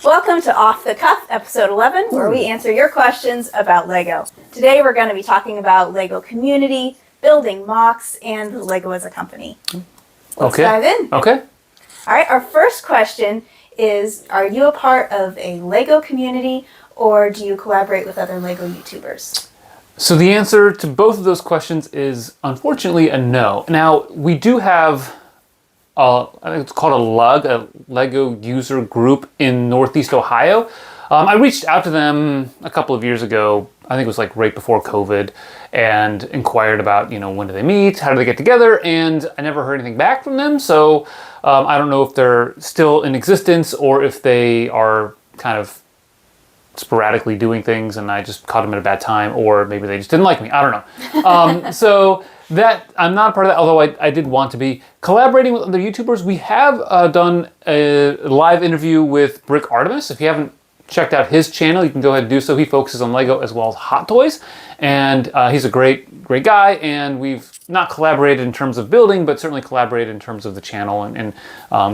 Welcome to Off the Cuff, episode 11, where we answer your questions about Lego. Today we're going to be talking about Lego community, building MOCs, and Lego as a company. Let's dive in. Okay. All right, our first question is, are you a part of a Lego community, or do you collaborate with other Lego YouTubers? So the answer to both of those questions is unfortunately a no. Now, we do have I think it's called a LUG, a Lego user group in Northeast Ohio. I reached out to them a couple of years ago, I think it was like right before COVID, and inquired about, when do they meet, how do they get together, and I never heard anything back from them. So I don't know if they're still in existence or if they are kind of sporadically doing things and I just caught them at a bad time, or maybe they just didn't like me. I don't know. So that I'm not a part of that, although I did want to be. Collaborating with other YouTubers, we have done a live interview with Brick Artemis. If you haven't checked out his channel, you can go ahead and do so. He focuses on Lego as well as Hot Toys, and he's a great guy, and we've not collaborated in terms of building, but certainly collaborated in terms of the channel and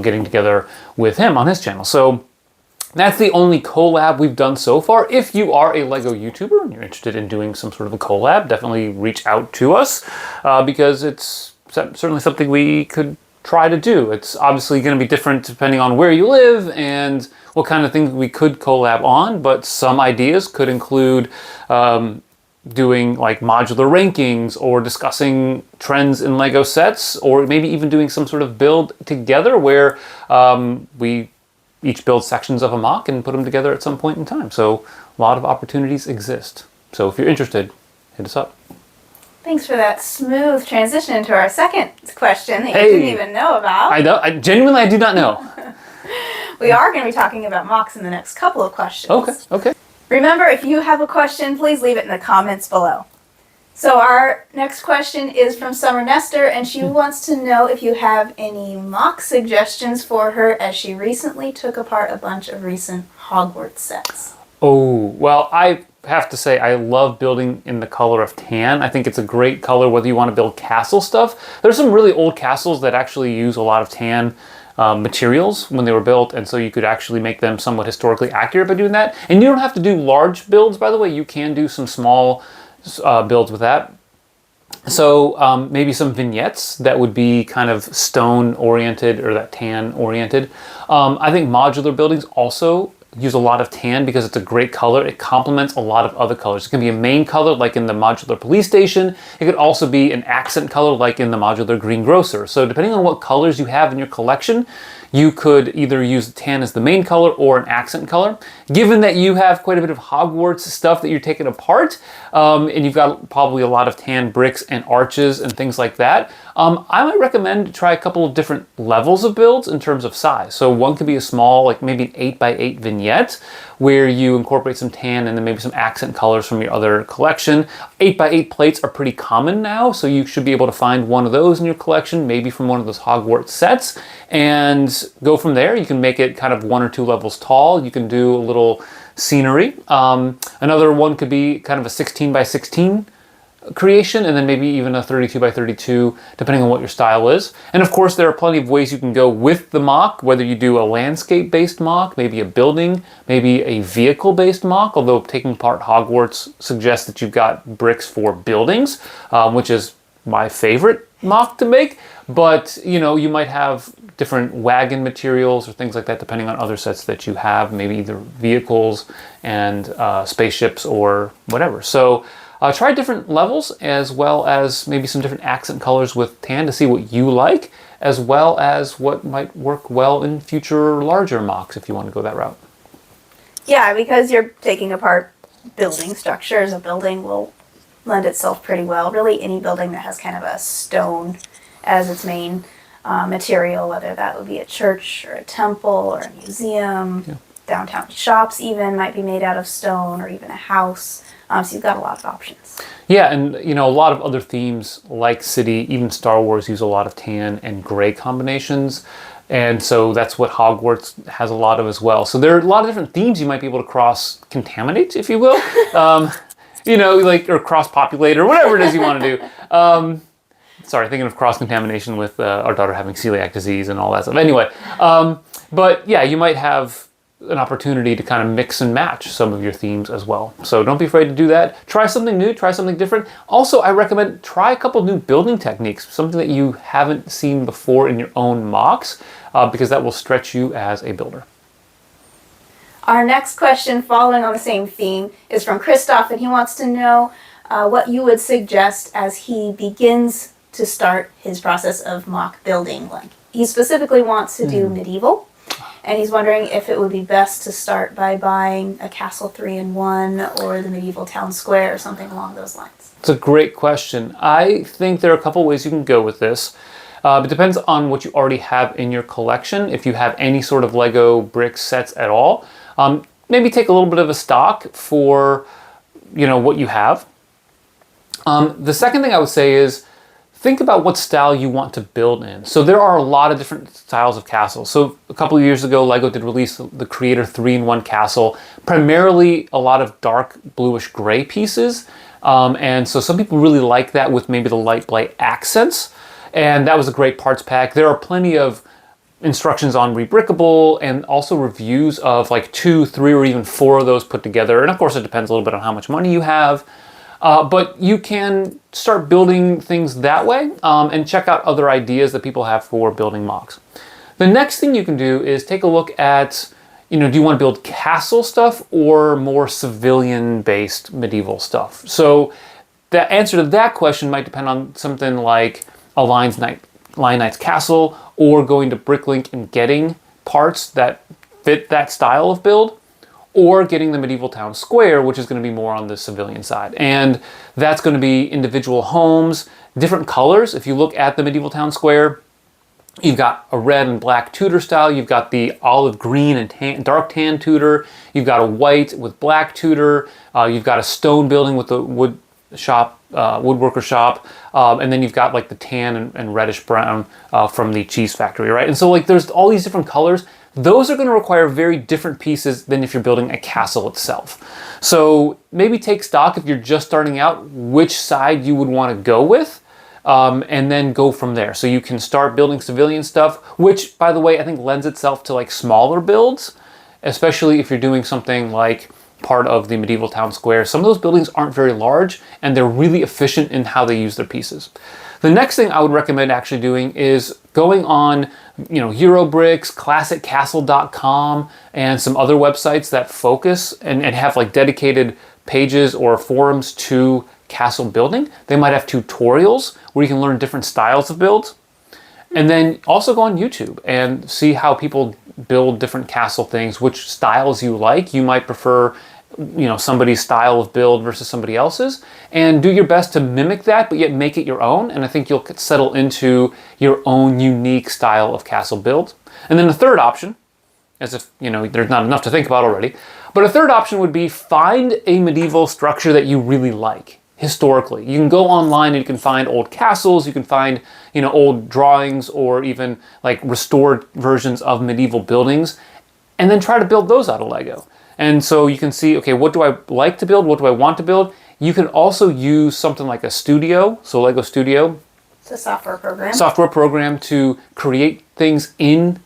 getting together with him on his channel. So that's the only collab we've done so far. If you are a Lego YouTuber and you're interested in doing some sort of a collab, definitely reach out to us because it's certainly something we could try to do. It's obviously going to be different depending on where you live and what kind of things we could collab on, but some ideas could include doing like modular rankings or discussing trends in Lego sets, or maybe even doing some sort of build together where we each build sections of a MOC and put them together at some point in time. So a lot of opportunities exist. So if you're interested, hit us up. Thanks for that smooth transition into our second question that you didn't even know about. I genuinely, I do not know. We are going to be talking about MOCs in the next couple of questions. Okay. Remember, if you have a question, please leave it in the comments below. So our next question is from Summer Nestor, and she wants to know if you have any MOC suggestions for her, as she recently took apart a bunch of recent Hogwarts sets. Oh, well, I have to say I love building in the color of tan. I think it's a great color whether you want to build castle stuff. There's some really old castles that actually use a lot of tan materials when they were built, and so you could actually make them somewhat historically accurate by doing that. And you don't have to do large builds, by the way. You can do some small builds with that. So maybe some vignettes that would be kind of stone oriented or that tan oriented. I think modular buildings also use a lot of tan because it's a great color. It complements a lot of other colors. It can be a main color like in the modular police station. It could also be an accent color like in the modular greengrocer. So depending on what colors you have in your collection, you could either use tan as the main color or an accent color. Given that you have quite a bit of Hogwarts stuff that you're taking apart, and you've got probably a lot of tan bricks and arches and things like that, I might recommend to try a couple of different levels of builds in terms of size. So one could be a small, like maybe an 8x8 vignette, where you incorporate some tan and then maybe some accent colors from your other collection. 8x8 plates are pretty common now, so you should be able to find one of those in your collection, maybe from one of those Hogwarts sets, and go from there. You can make it kind of 1 or 2 levels tall. You can do a little scenery. Another one could be kind of a 16x16 creation, and then maybe even a 32x32, depending on what your style is. And of course, there are plenty of ways you can go with the MOC, whether you do a landscape-based MOC, maybe a building, maybe a vehicle-based MOC, although taking apart Hogwarts suggests that you've got bricks for buildings, which is my favorite MOC to make. But, you might have different wagon materials or things like that, depending on other sets that you have, maybe either vehicles and spaceships or whatever. So try different levels, as well as maybe some different accent colors with tan to see what you like, as well as what might work well in future larger MOCs if you want to go that route. Yeah, because you're taking apart building structures, a building will lend itself pretty well. Really, any building that has kind of a stone as its main material, whether that would be a church or a temple or a museum, downtown shops even might be made out of stone, or even a house. So you've got a lot of options. Yeah, and a lot of other themes like city, even Star Wars, use a lot of tan and gray combinations. And so that's what Hogwarts has a lot of as well. So there are a lot of different themes you might be able to cross-contaminate, if you will. Or cross-populate, or whatever it is you want to do. Sorry, thinking of cross-contamination with our daughter having celiac disease and all that stuff. Anyway, but yeah, you might have an opportunity to kind of mix and match some of your themes as well. So don't be afraid to do that. Try something new, try something different. Also, I recommend try a couple new building techniques, something that you haven't seen before in your own MOCs, because that will stretch you as a builder. Our next question, following on the same theme, is from Christoph, and he wants to know what you would suggest as he begins to start his process of MOC building. Like, he specifically wants to do medieval, and he's wondering if it would be best to start by buying a Castle 3-in-1 or the medieval town square or something along those lines. It's a great question. I think there are a couple ways you can go with this. It depends on what you already have in your collection. If you have any sort of Lego brick sets at all, maybe take a little bit of a stock for, what you have. The second thing I would say is think about what style you want to build in. So there are a lot of different styles of castles. So a couple of years ago, Lego did release the Creator 3-in-1 castle, primarily a lot of dark bluish gray pieces. And so some people really like that with maybe the light black accents. And that was a great parts pack. There are plenty of instructions on Rebrickable and also reviews of like 2, 3, or even 4 of those put together. And of course, it depends a little bit on how much money you have. But you can start building things that way and check out other ideas that people have for building MOCs. The next thing you can do is take a look at, do you want to build castle stuff or more civilian-based medieval stuff? So the answer to that question might depend on something like a Lion Knight's Castle, or going to Bricklink and getting parts that fit that style of build, or getting the medieval town square, which is going to be more on the civilian side. And that's going to be individual homes, different colors. If you look at the medieval town square, you've got a red and black Tudor style, you've got the olive green and dark tan Tudor, you've got a white with black Tudor, you've got a stone building with the woodworker shop, and then you've got like the tan and reddish brown from the cheese factory, right? And so like there's all these different colors. Those are going to require very different pieces than if you're building a castle itself. So maybe take stock if you're just starting out, which side you would want to go with, and then go from there. So you can start building civilian stuff, which, by the way, I think lends itself to like smaller builds, especially if you're doing something like part of the medieval town square. Some of those buildings aren't very large, and they're really efficient in how they use their pieces. The next thing I would recommend actually doing is going on, Eurobricks, ClassicCastle.com, and some other websites that focus and have like dedicated pages or forums to castle building. They might have tutorials where you can learn different styles of builds. And then also go on YouTube and see how people build different castle things, which styles you like. You might prefer somebody's style of build versus somebody else's, and do your best to mimic that, but yet make it your own. And I think you'll settle into your own unique style of castle build. And then the third option, as if, there's not enough to think about already, but a third option would be find a medieval structure that you really like historically. You can go online and you can find old castles, you can find, old drawings or even like restored versions of medieval buildings, and then try to build those out of Lego. And so you can see, okay, what do I like to build? What do I want to build? You can also use something like a Studio, so Lego Studio. It's a software program. Software program to create things in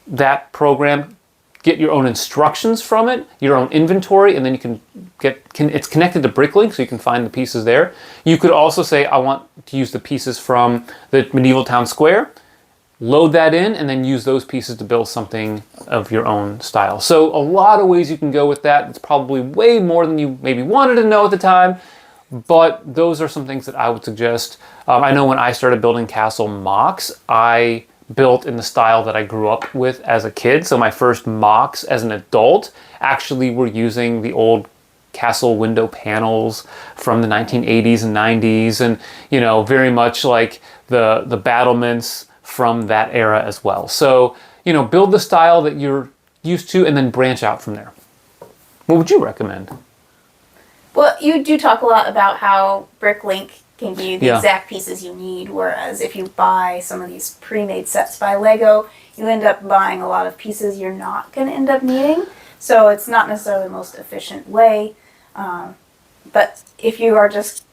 that program, get your own instructions from it, your own inventory, and then you can it's connected to Bricklink, so you can find the pieces there. You could also say, I want to use the pieces from the medieval town square, load that in, and then use those pieces to build something of your own style. So a lot of ways you can go with that. It's probably way more than you maybe wanted to know at the time, but those are some things that I would suggest. I know when I started building castle MOCs, I built in the style that I grew up with as a kid. So my first MOCs as an adult actually were using the old castle window panels from the 1980s and 90s, and very much like the battlements from that era as well. So, build the style that you're used to and then branch out from there. What would you recommend? Well, you do talk a lot about how Bricklink can give you the exact pieces you need, whereas if you buy some of these pre-made sets by Lego, you end up buying a lot of pieces you're not going to end up needing. So it's not necessarily the most efficient way. But if you are just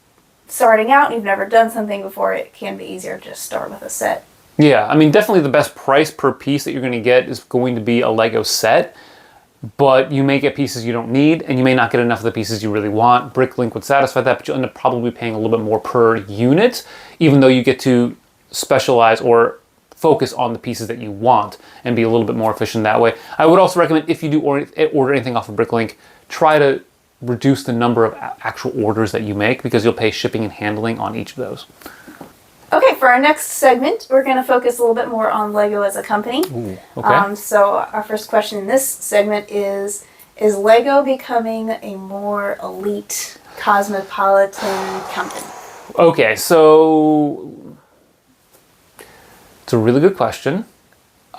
starting out and you've never done something before, it can be easier to just start with a set. Yeah, I mean, definitely the best price per piece that you're going to get is going to be a Lego set. but you may get pieces you don't need, and you may not get enough of the pieces you really want. Bricklink would satisfy that, but you'll end up probably paying a little bit more per unit, even though you get to specialize or focus on the pieces that you want and be a little bit more efficient that way. I would also recommend, if you do order anything off of Bricklink, try to reduce the number of actual orders that you make, because you'll pay shipping and handling on each of those. Okay, for our next segment, we're going to focus a little bit more on Lego as a company. Ooh, okay. So our first question in this segment is Lego becoming a more elite cosmopolitan company? Okay, so it's a really good question.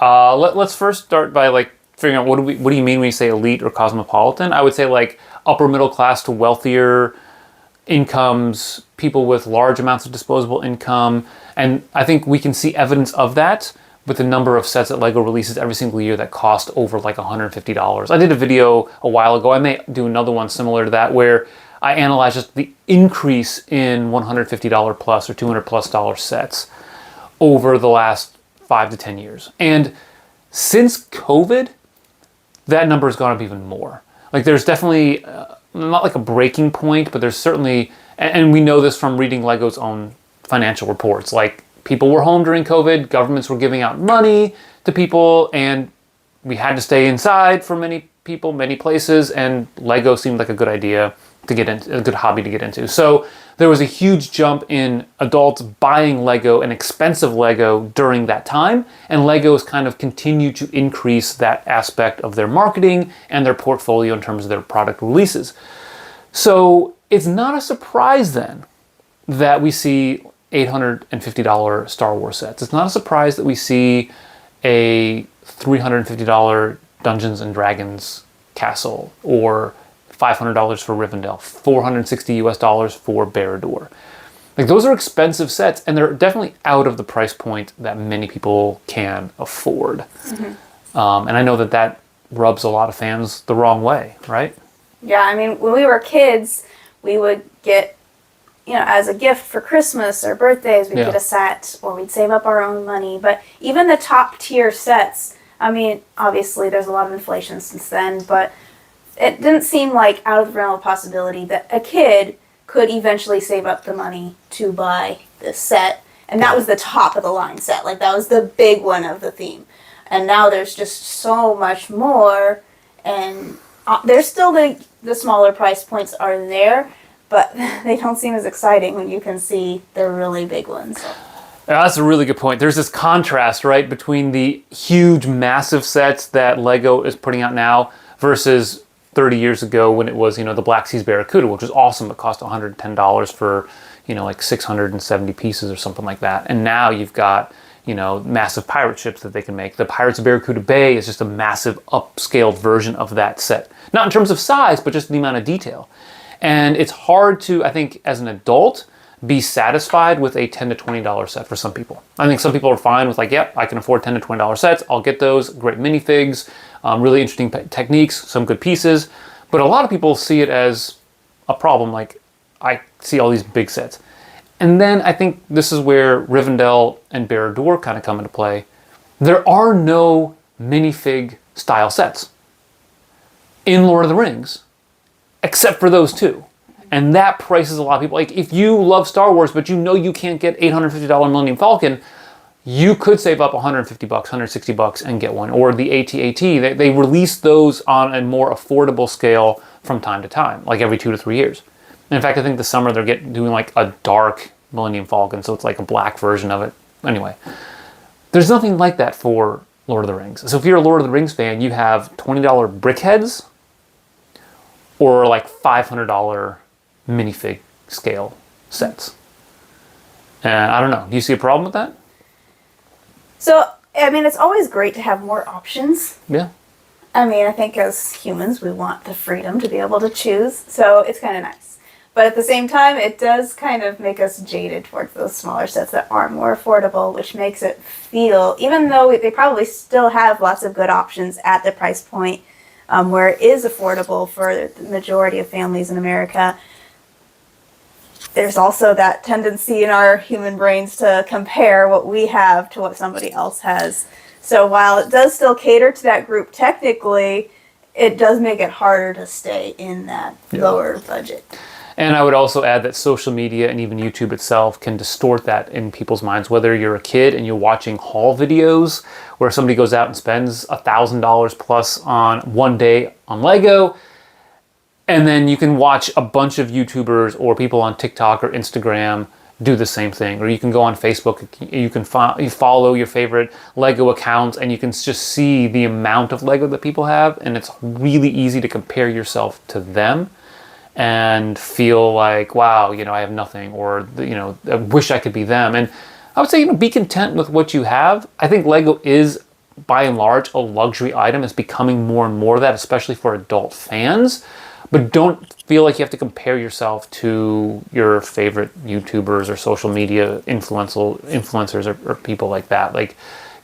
Let's first start by like figuring out what do you mean when you say elite or cosmopolitan? I would say like upper middle class to wealthier incomes, people with large amounts of disposable income, and I think we can see evidence of that with the number of sets that Lego releases every single year that cost over like $150. I did a video a while ago. I may do another one similar to that where I analyzed just the increase in $150 plus or $200 plus dollar sets over the last 5 to 10 years. And since COVID, that number has gone up even more. Like there's definitely not like a breaking point, but there's certainly, and we know this from reading Lego's own financial reports, like people were home during COVID, governments were giving out money to people, and we had to stay inside for many people, many places, and Lego seemed like a good idea to get into, a good hobby to get into. So there was a huge jump in adults buying Lego and expensive Lego during that time, and Lego has kind of continued to increase that aspect of their marketing and their portfolio in terms of their product releases. So it's not a surprise then that we see $850 Star Wars sets. It's not a surprise that we see a $350 Dungeons and Dragons castle, or $500 for Rivendell, $460 US for Barad-dûr. Like those are expensive sets, and they're definitely out of the price point that many people can afford. Mm-hmm. And I know that rubs a lot of fans the wrong way, right? Yeah, I mean, when we were kids, we would get, as a gift for Christmas or birthdays, we'd get a set, or we'd save up our own money. But even the top tier sets, I mean, obviously there's a lot of inflation since then, but it didn't seem like out of the realm of possibility that a kid could eventually save up the money to buy this set. And that was the top of the line set. Like, that was the big one of the theme. And now there's just so much more. And there's still the smaller price points are there, but they don't seem as exciting when you can see the really big ones. That's a really good point. There's this contrast, right, between the huge, massive sets that Lego is putting out now versus 30 years ago when it was, the Black Seas Barracuda, which was awesome. It cost $110 for, like 670 pieces or something like that. And now you've got, massive pirate ships that they can make. The Pirates of Barracuda Bay is just a massive upscaled version of that set. Not in terms of size, but just the amount of detail. And it's hard to, I think, as an adult, be satisfied with a $10 to $20 set for some people. I think some people are fine with like, yep, I can afford $10 to $20 sets. I'll get those. Great minifigs, really interesting techniques, some good pieces. But a lot of people see it as a problem. Like, I see all these big sets. And then I think this is where Rivendell and Barad-dûr kind of come into play. There are no minifig style sets in Lord of the Rings, except for those two. And that prices a lot of people. Like, if you love Star Wars, but you can't get $850 Millennium Falcon, you could save up $150, $160 and get one. Or the AT-AT, they release those on a more affordable scale from time to time, like every 2 to 3 years. And in fact, I think this summer they're doing like a dark Millennium Falcon, so it's like a black version of it. Anyway, there's nothing like that for Lord of the Rings. So if you're a Lord of the Rings fan, you have $20 brickheads or like $500 minifig scale sets. And I don't know. Do you see a problem with that? So, I mean, it's always great to have more options. Yeah. I mean, I think as humans, we want the freedom to be able to choose. So it's kind of nice. But at the same time, it does kind of make us jaded towards those smaller sets that are more affordable, which makes it feel, even though they probably still have lots of good options at the price point where it is affordable for the majority of families in America, there's also that tendency in our human brains to compare what we have to what somebody else has. So while it does still cater to that group technically, it does make it harder to stay in that lower budget. And I would also add that social media and even YouTube itself can distort that in people's minds. Whether you're a kid and you're watching haul videos where somebody goes out and spends $1,000 plus on one day on Lego, and then you can watch a bunch of YouTubers or people on TikTok or Instagram do the same thing. Or you can go on Facebook, you can follow your favorite Lego accounts, and you can just see the amount of Lego that people have, and it's really easy to compare yourself to them and feel like, wow, I have nothing, or, I wish I could be them. And I would say, be content with what you have. I think Lego is, by and large, a luxury item. It's becoming more and more of that, especially for adult fans. But don't feel like you have to compare yourself to your favorite YouTubers or social media influencers or people like that. Like,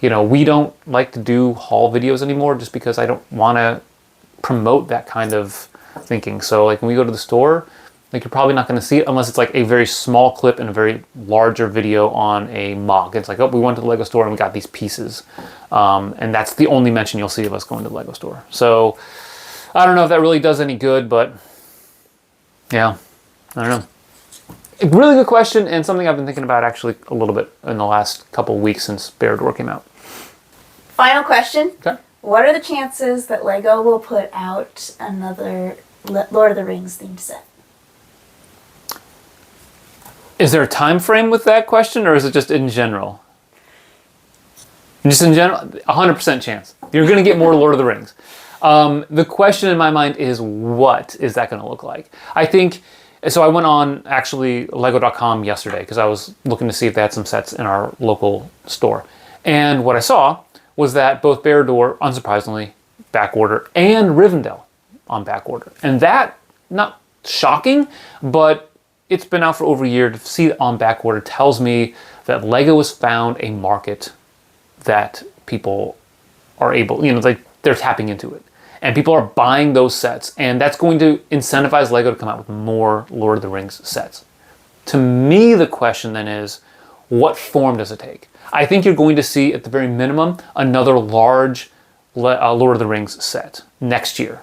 we don't like to do haul videos anymore just because I don't want to promote that kind of thinking. So like when we go to the store, like you're probably not going to see it unless it's like a very small clip and a very larger video on a MOC. It's like, oh, we went to the Lego store and we got these pieces. And that's the only mention you'll see of us going to the Lego store. So I don't know if that really does any good, but yeah, I don't know. A really good question, and something I've been thinking about actually a little bit in the last couple of weeks since Bear came out. Final question. Okay. What are the chances that Lego will put out another Lord of the Rings themed set? Is there a time frame with that question, or is it just in general? Just in general, 100% chance. You're going to get more Lord of the Rings. The question in my mind is, what is that going to look like? I think, so I went on actually Lego.com yesterday because I was looking to see if they had some sets in our local store. And what I saw was that both Bear-Door, unsurprisingly, back order, and Rivendell on back order. And that, not shocking, but it's been out for over a year. To see it on back order tells me that Lego has found a market that people are able, they're tapping into it. And people are buying those sets, and that's going to incentivize Lego to come out with more Lord of the Rings sets. To me, the question then is, what form does it take? I think you're going to see, at the very minimum, another large Lord of the Rings set next year.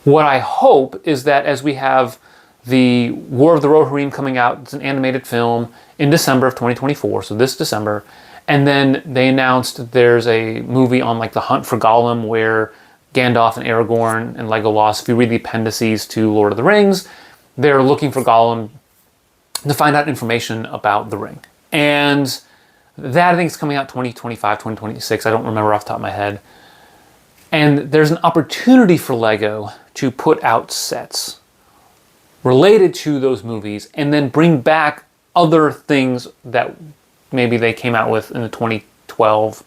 What I hope is that as we have the War of the Rohirrim coming out, it's an animated film, in December of 2024, so this December, and then they announced there's a movie on like the Hunt for Gollum where Gandalf and Aragorn and Legolas, if you read the appendices to Lord of the Rings, they're looking for Gollum to find out information about the ring. And that, I think, is coming out 2025, 2026. I don't remember off the top of my head. And there's an opportunity for Lego to put out sets related to those movies and then bring back other things that maybe they came out with in the 2012,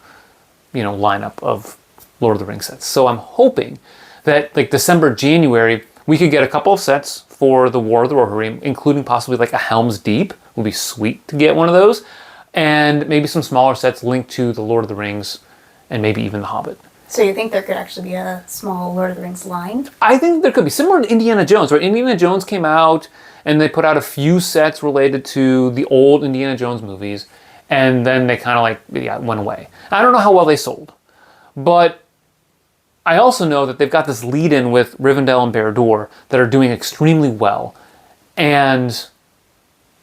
lineup of Lord of the Rings sets. So I'm hoping that like December, January, we could get a couple of sets for the War of the Rohirrim, including possibly like a Helm's Deep. It would be sweet to get one of those. And maybe some smaller sets linked to the Lord of the Rings and maybe even the Hobbit. So you think there could actually be a small Lord of the Rings line? I think there could be. Similar to Indiana Jones, right? Indiana Jones came out and they put out a few sets related to the old Indiana Jones movies. And then they kind of went away. I don't know how well they sold. But I also know that they've got this lead-in with Rivendell and Bear-Door that are doing extremely well. And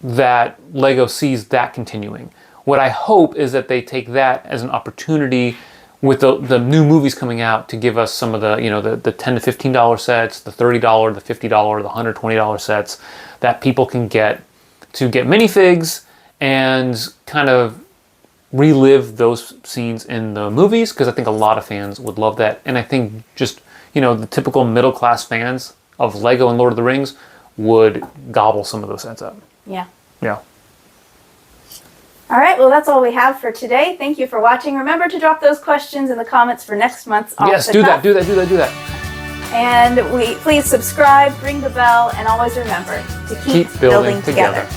that Lego sees that continuing. What I hope is that they take that as an opportunity with the new movies coming out to give us some of the, the $10 to $15 sets, the $30, the $50, the $120 sets that people can get to get minifigs and kind of relive those scenes in the movies, because I think a lot of fans would love that. And I think just, the typical middle-class fans of Lego and Lord of the Rings would gobble some of those sets up. Yeah. Yeah. All right, well, that's all we have for today. Thank you for watching. Remember to drop those questions in the comments for next month's Off Yes, the do Cuff. that. And please subscribe, ring the bell, and always remember to keep building together.